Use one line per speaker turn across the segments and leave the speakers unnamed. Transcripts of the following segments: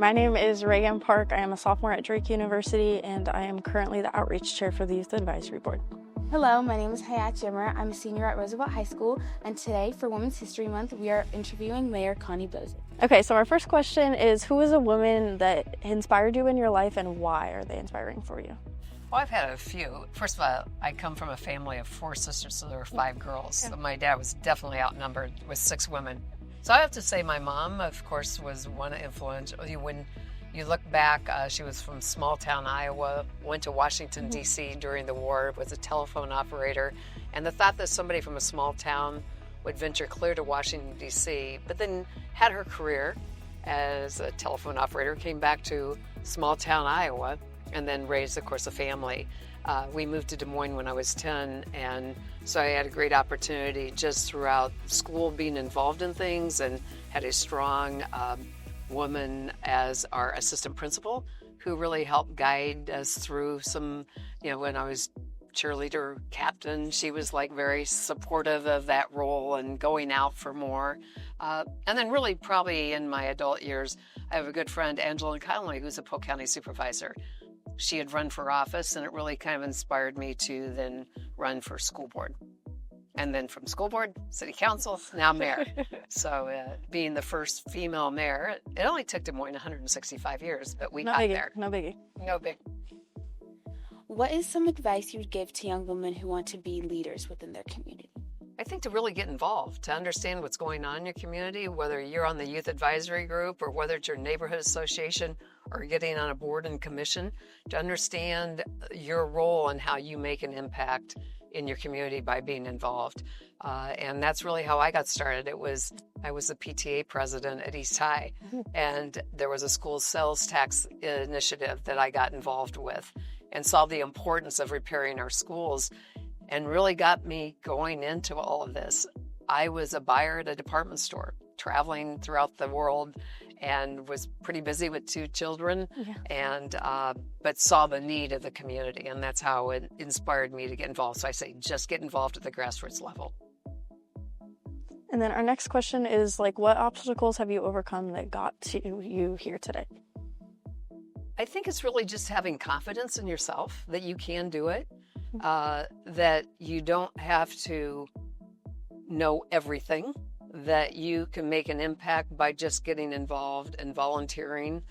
My name is Raegan Park. I am a sophomore at Drake University, and I am currently the outreach chair for the Youth Advisory Board.
Hello, my name is Hayat. I'm a senior at Roosevelt High School, and today for Women's History Month, we are interviewing Mayor Connie Boesen.
Okay, so our first question is, who is a woman that inspired you in your life, and why are they inspiring for you?
Well, I've had a few. First of all, I come from a family of 4 sisters, so there were 5 girls. So my dad was definitely outnumbered with 6 women. So I have to say my mom, of course, was one influence. When you look back, she was from small town Iowa, went to Washington, D.C. during the war, was a telephone operator. And the thought that somebody from a small town would venture clear to Washington, D.C., but then had her career as a telephone operator, came back to small town Iowa, and then raised, of course, a family. We moved to Des Moines when I was 10, and so I had a great opportunity just throughout school being involved in things, and had a strong woman as our assistant principal who really helped guide us through some, when I was cheerleader captain, she was like very supportive of that role and going out for more. And then really probably in my adult years, I have a good friend, Angela Connolly, who's a Polk County supervisor. She had run for office, and it really kind of inspired me to then run for school board. And then from school board, city council, now mayor. So being the first female mayor, it only took Des Moines 165 years, but we got there.
No biggie.
No big.
What is some advice you would give to young women who want to be leaders within their community?
I think to really get involved, to understand what's going on in your community, whether you're on the youth advisory group or whether it's your neighborhood association or getting on a board and commission, to understand your role and how you make an impact in your community by being involved. And that's really how I got started. I was the PTA president at East High, and there was a school sales tax initiative that I got involved with and saw the importance of repairing our schools, and really got me going into all of this. I was a buyer at a department store, traveling throughout the world, and was pretty busy with 2 children, and but saw the need of the community, and that's how it inspired me to get involved. So I say, just get involved at the grassroots level.
And then our next question is, what obstacles have you overcome that got to you here today?
I think it's really just having confidence in yourself that you can do it. That you don't have to know everything, that you can make an impact by just getting involved and volunteering.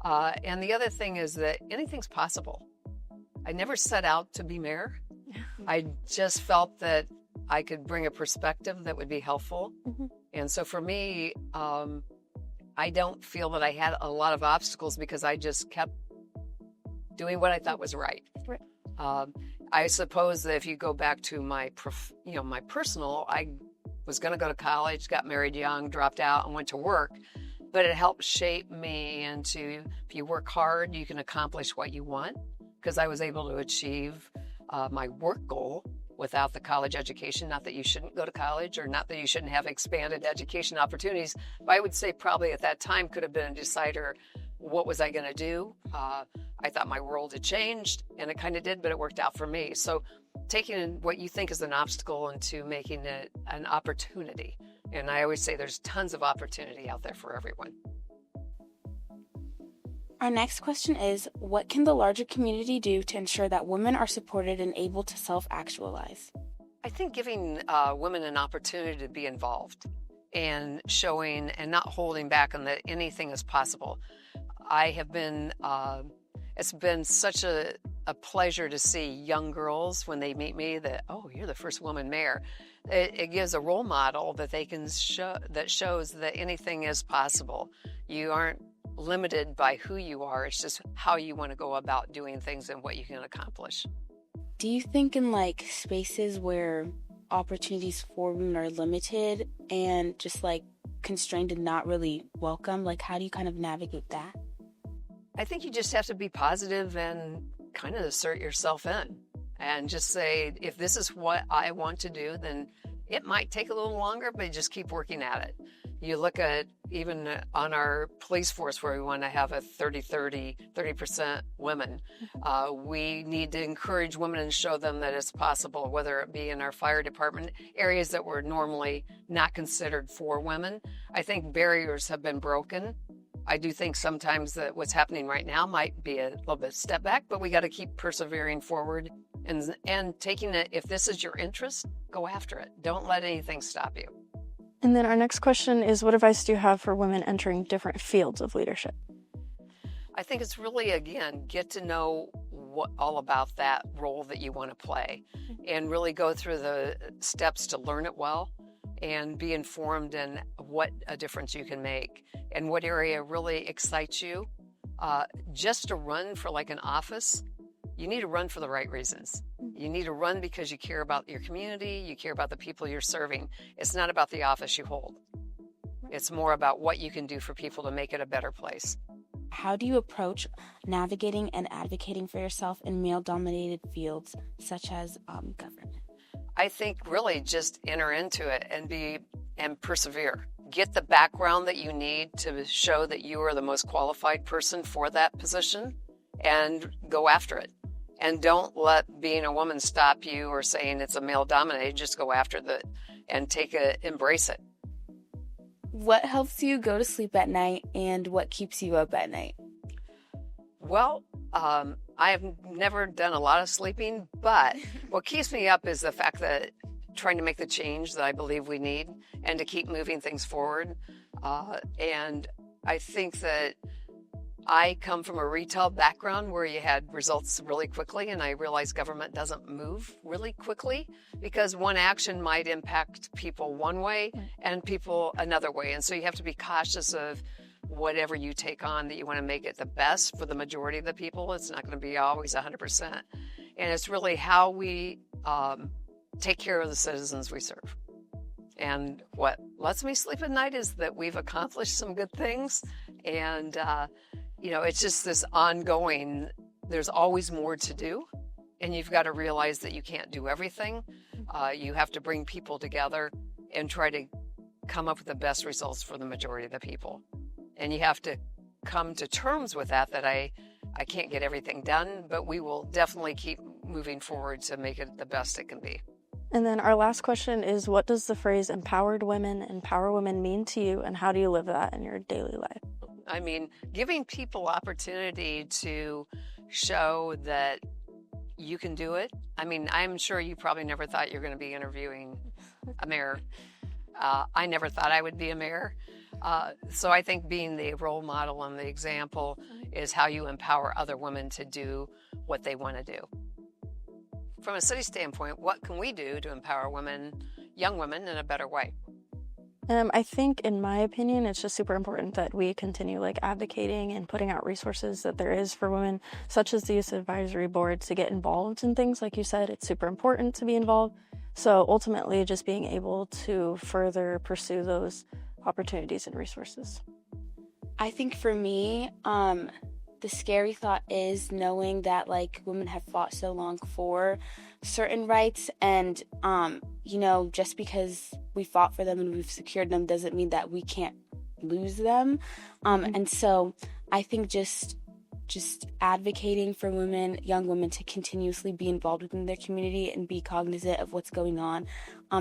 And the other thing is that anything's possible. I never set out to be mayor. I just felt that I could bring a perspective that would be helpful. And so for me, I don't feel that I had a lot of obstacles because I just kept doing what I thought was right. I suppose that if you go back to my personal, I was going to go to college, got married young, dropped out, and went to work. But it helped shape me into, if you work hard, you can accomplish what you want. Because I was able to achieve my work goal without the college education. Not that you shouldn't go to college, or not that you shouldn't have expanded education opportunities. But I would say probably at that time could have been a decider. What was I going to do? I thought my world had changed, and it kind of did, but it worked out for me. So taking what you think is an obstacle into making it an opportunity. And I always say there's tons of opportunity out there for everyone.
Our next question is, what can the larger community do to ensure that women are supported and able to self-actualize?
I think giving women an opportunity to be involved and showing and not holding back on that anything is possible. I have been, it's been such a pleasure to see young girls when they meet me that, oh, you're the first woman mayor. It gives a role model that they can show, that shows that anything is possible. You aren't limited by who you are. It's just how you want to go about doing things and what you can accomplish.
Do you think in spaces where opportunities for women are limited and just constrained and not really welcome, how do you kind of navigate that?
I think you just have to be positive and kind of assert yourself in and just say, if this is what I want to do, then it might take a little longer, but just keep working at it. You look at even on our police force where we want to have a 30% women. We need to encourage women and show them that it's possible, whether it be in our fire department, areas that were normally not considered for women. I think barriers have been broken I do think sometimes that what's happening right now might be a little bit step back, but we got to keep persevering forward and taking it. If this is your interest, go after it. Don't let anything stop you.
And then our next question is, what advice do you have for women entering different fields of leadership?
I think it's really, again, get to know all about that role that you want to play and really go through the steps to learn it well and be informed in what a difference you can make and what area really excites you. Just to run for like an office, you need to run for the right reasons. You need to run because you care about your community, you care about the people you're serving. It's not about the office you hold. It's more about what you can do for people to make it a better place.
How do you approach navigating and advocating for yourself in male-dominated fields such as government?
I think really just enter into it and persevere. Get the background that you need to show that you are the most qualified person for that position and go after it. And don't let being a woman stop you or saying it's a male-dominated. Just go after it and embrace it.
What helps you go to sleep at night and what keeps you up at night?
Well, I have never done a lot of sleeping, but what keeps me up is the fact that trying to make the change that I believe we need and to keep moving things forward. And I think that I come from a retail background where you had results really quickly, and I realize government doesn't move really quickly because one action might impact people one way and people another way. And so you have to be cautious of whatever you take on, that you want to make it the best for the majority of the people. It's not going to be always 100%. And it's really how we take care of the citizens we serve. And what lets me sleep at night is that we've accomplished some good things. And, it's just this ongoing, there's always more to do. And you've got to realize that you can't do everything. You have to bring people together and try to come up with the best results for the majority of the people. And you have to come to terms with that I can't get everything done, but we will definitely keep moving forward to make it the best it can be.
And then our last question is, what does the phrase empower women mean to you, and how do you live that in your daily life?
I mean, giving people opportunity to show that you can do it. I mean, I'm sure you probably never thought you were going to be interviewing a mayor. I never thought I would be a mayor. So I think being the role model and the example is how you empower other women to do what they want to do. From a city standpoint, what can we do to empower women, young women, in a better way?
I think, in my opinion, it's just super important that we continue advocating and putting out resources that there is for women, such as the Youth Advisory Board, to get involved in things. Like you said, it's super important to be involved. So ultimately, just being able to further pursue those opportunities and resources.
I think for me, the scary thought is knowing that women have fought so long for certain rights, and just because we fought for them and we've secured them doesn't mean that we can't lose them. And so I think just advocating for women, young women, to continuously be involved within their community and be cognizant of what's going on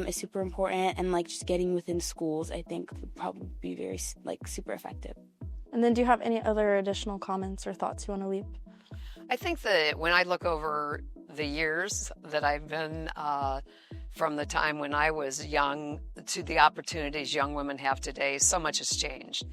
is super important. And just getting within schools, I think, would probably be very super effective.
And then do you have any other additional comments or thoughts you want to leave?
I think that when I look over the years that I've been from the time when I was young to the opportunities young women have today, so much has changed.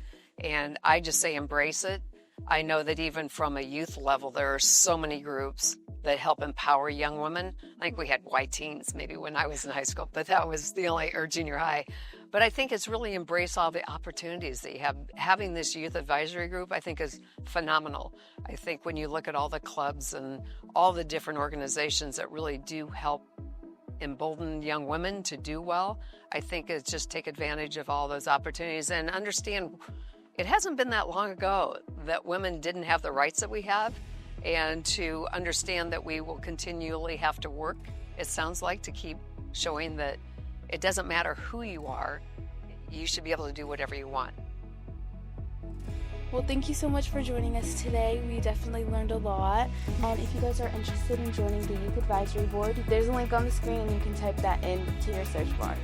And I just say embrace it. I know that even from a youth level, there are so many groups that help empower young women. I think we had Y Teens maybe when I was in high school, but that was the only, or junior high. But I think it's really embrace all the opportunities that you have. Having this youth advisory group, I think, is phenomenal. I think when you look at all the clubs and all the different organizations that really do help embolden young women to do well, I think it's just take advantage of all those opportunities and understand it hasn't been that long ago that women didn't have the rights that we have, and to understand that we will continually have to work, it sounds like, to keep showing that it doesn't matter who you are, you should be able to do whatever you want.
Well, thank you so much for joining us today. We definitely learned a lot. And if you guys are interested in joining the Youth Advisory Board, there's a link on the screen and you can type that in to your search bar.